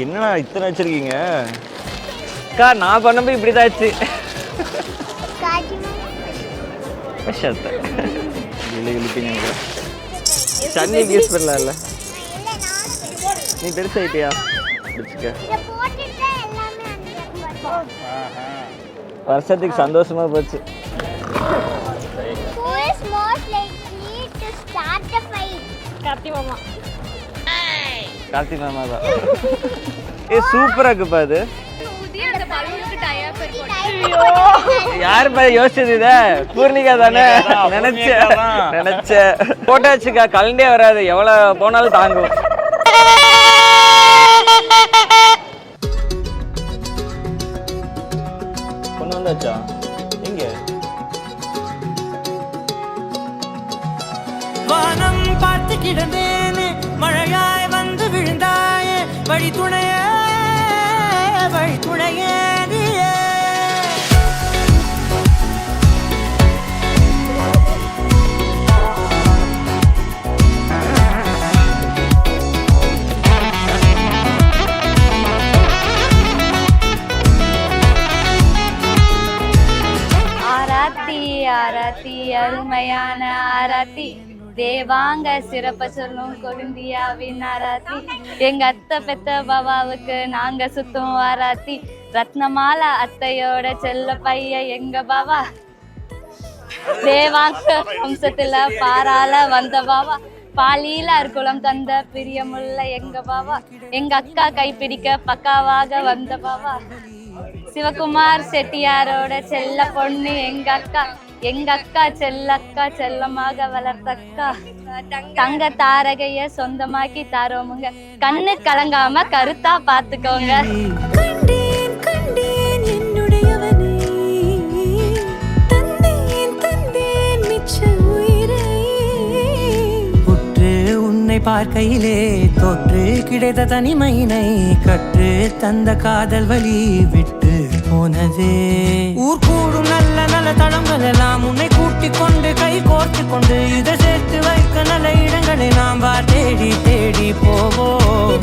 என்னடா இத்தனை வச்சிருக்கீங்க அக்கா? நான் பண்ணப்போ இப்படி தான் ஆச்சு. சன்னி யூஸ் பண்ணல. நீ பெருசாயிட்டியா? வருஷத்துக்கு சந்தோஷமா போச்சு. கார்த்தி மாமா தான். சூப்பரா இருக்குப்பா அது. யாரு யோசிச்சது இத? பூர்ணிகா தானே? நினைச்ச போட்டாச்சுக்கா. கலண்டே வராது, எவ்வளவு போனாலும் தாங்கும். கொண்டு வந்தாச்சா? எங்க வானம் பார்த்து கிடந்தேனே, மழையாய் வந்து விழுந்தாயே, வழி துணையே வழி துணையே நீயே. ஆராத்தி ஆராத்தி அருமையான ஆராத்தி, தேவாங்க சிறப்ப சொல்லும் கொழுந்தியாவின் ஆராத்தி, எங்க அத்தை பெத்த பாபாவுக்கு நாங்க சுத்தும் ஆராத்தி, ரத்னமாலா அத்தையோட செல்ல பைய எங்க பாபா, தேவாங்க வம்சத்துல பாரால வந்த பாபா, பாலியில அற்குளம் தந்த பிரியமுள்ள எங்க பாபா, எங்க அக்கா கைப்பிடிக்க பக்காவாக வந்த பாபா, சிவகுமார் செட்டியாரோட செல்ல பொண்ணு எங்க அக்கா செல்லக்கா, செல்லமாக வளர்த்தக்கா, தங்க தாரகைய சொந்தமாக்கி தாரோமுங்க, கண்ணு கலங்காம கருத்தா பாத்துக்கோங்க. பார்க்கையிலே தொற்று கிடைத்த தனிமையினை கற்று தந்த காதல் வழி விட்டு போனதே. ஊர் கூடும் நல்ல நல்ல தளங்கள் எல்லாம் உன்னை கூட்டிக் கொண்டு கை கோர்த்து கொண்டு இதை சேர்த்து வைக்க நல்ல இடங்களை நாம் தேடி தேடி போவோம்.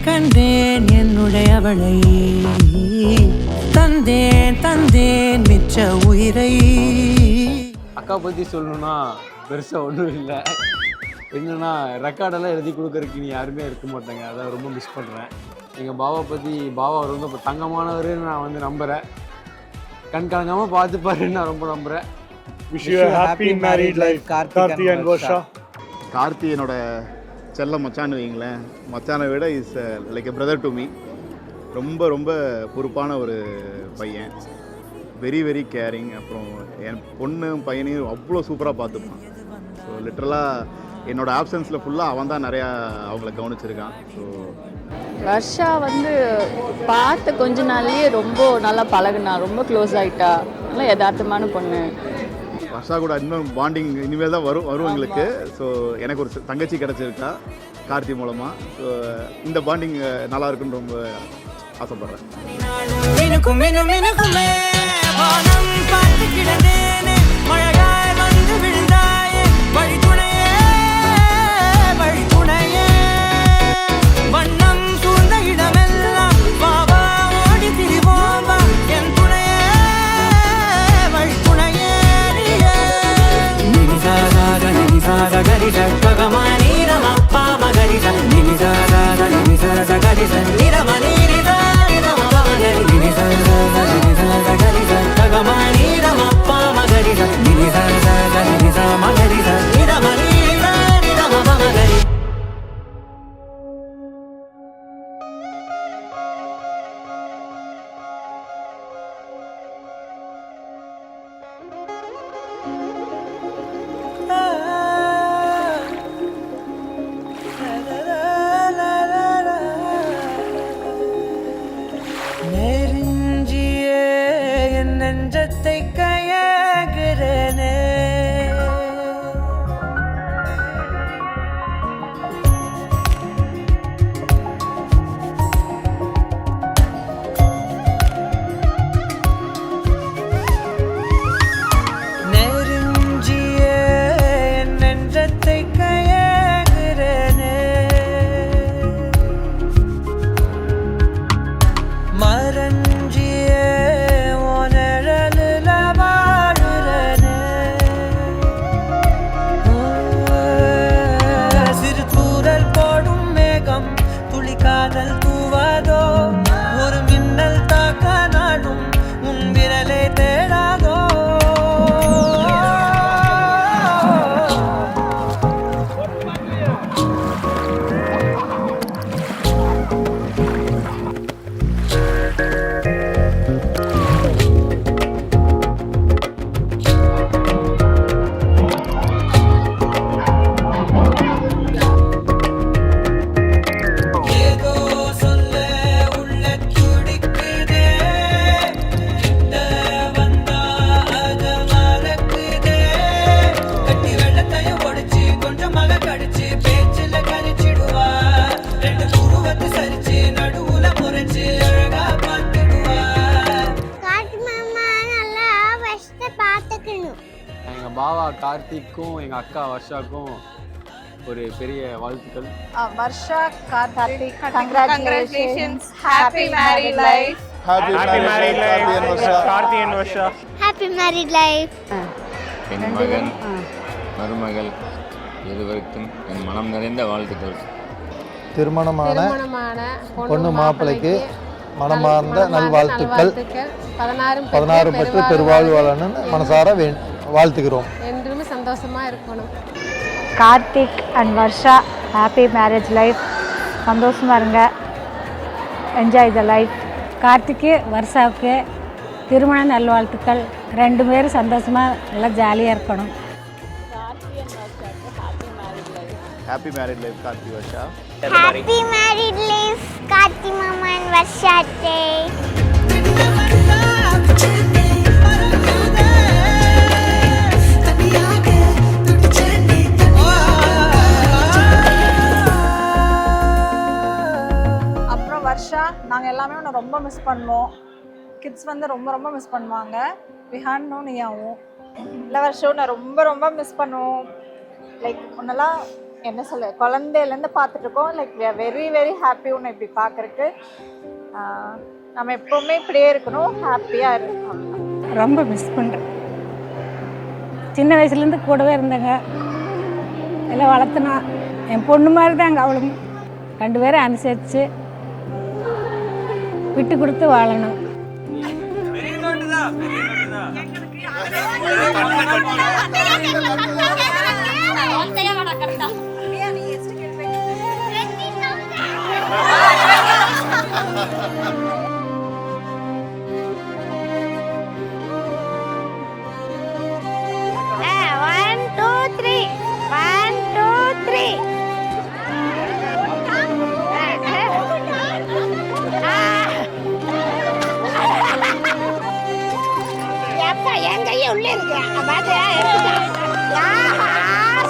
கண்டேன் என்னுடையவளை, தந்தேன் தந்தேன் மிச்ச உயிரை. அக்கா பற்றி சொல்லணும்னா பெருசாக ஒன்றும் இல்லை. என்னென்னா ரெக்கார்டெல்லாம் எழுதி கொடுக்கறதுக்கு நீ யாருமே இருக்க மாட்டாங்க. அதான் ரொம்ப மிஸ் பண்ணுறேன். எங்கள் பாபா பற்றி, பாபா ரொம்ப தங்கமானவருன்னு நான் வந்து நம்புகிறேன். கண் கலங்காமல் பார்த்துப்பாருன்னு நான் ரொம்ப நம்புகிறேன். Wish you happy married life Karthi and Varsha. Karthi என்னோட செல்ல மச்சான்னு வைங்களேன். மச்சானை விட is like a brother to me. ரொம்ப ரொம்ப பொறுப்பான ஒரு பையன், வெரி வெரி கேரிங். அப்புறம் என் பொண்ணு பையனையும் அவ்வளோ சூப்பராக பார்த்துப்பான். ஸோ லிட்ரலாக என்னோடய ஆப்சன்ஸில் ஃபுல்லாக அவன் தான் நிறையா அவங்கள கவனிச்சிருக்கான். ஸோ வர்ஷா வந்து பார்த்த கொஞ்ச நாள்லேயே ரொம்ப நல்லா பழகுனா, ரொம்ப க்ளோஸ் ஆகிட்டா. நல்லா யதார்த்தமான பொண்ணு. வர்ஷா கூட இன்னும் பாண்டிங் இனிமேல் தான் வரும் எங்களுக்கு. ஸோ எனக்கு ஒரு தங்கச்சி கிடச்சிருக்கா கார்த்தி மூலமாக. ஸோ இந்த பாண்டிங் நல்லா இருக்குன்னு ரொம்ப ஆசைப்பட்றேன். கார்த்திக்கும் எங்கள் அக்கா வர்ஷாக்கும் ஒரு பெரிய வாழ்த்துக்கள். Varsha, Karthik, congratulations. Happy married life. Happy married life, Karthi and Varsha. Happy married life. என் மகன் மருமகள் இருவருக்கும் என் மனம் நிறைந்த வாழ்த்துக்கள். திருமணமான பொண்ணு மாப்பிள்ளைக்கு மனமார்ந்த நல்வாழ்த்துக்கள். 16 பெற்று பெருவாழ்வு வாழணும்னு மனசார வாழ்த்துக்கிறோம். என்றுமே சந்தோஷமா இருக்கணும். Karthik and Varsha, happy marriage life. சந்தோஷமாக இருங்க, என்ஜாய் த லைஃப். கார்த்திக்கு வர்ஷாவுக்கு திருமண நல்வாழ்த்துக்கள். 2 பேரும் சந்தோஷமாக நல்லா ஜாலியாக இருக்கணும். Happy married life, Karthi Varsha. Happy married life, Karthi Mama and Varsha Atte. அப்புறம் வர்ஷா, நாங்கள் எல்லாமே உன்னை ரொம்ப மிஸ் பண்ணுவோம். கிட்ஸ் வந்து ரொம்ப ரொம்ப மிஸ் பண்ணுவாங்க. விஹானும் நீயாவும். இல்லை வர்ஷா, நான் ரொம்ப ரொம்ப மிஸ் பண்ணுவோம். லைக் உன்னெல்லாம் என்ன சொல்ல, குழந்தையிலேருந்து பார்த்துட்ருக்கோம். Like we are very very happy உன்னை இப்படி பார்க்குறக்கு. நம்ம எப்போவுமே இப்படியே இருக்கணும், ஹாப்பியாக இருக்கணும். ரொம்ப மிஸ் பண்ணுறேன். சின்ன வயசுலேருந்து கூடவே இருந்தாங்க, எல்லாம் வளர்த்துனா. என் பொண்ணு மாதிரி தாங்க அவளும். 2 பேரும் அனுசரித்து விட்டு கொடுத்து வாழணும்.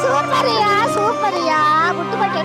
சூப்பரியா, சூப்பரியா, முட்டு பட்டு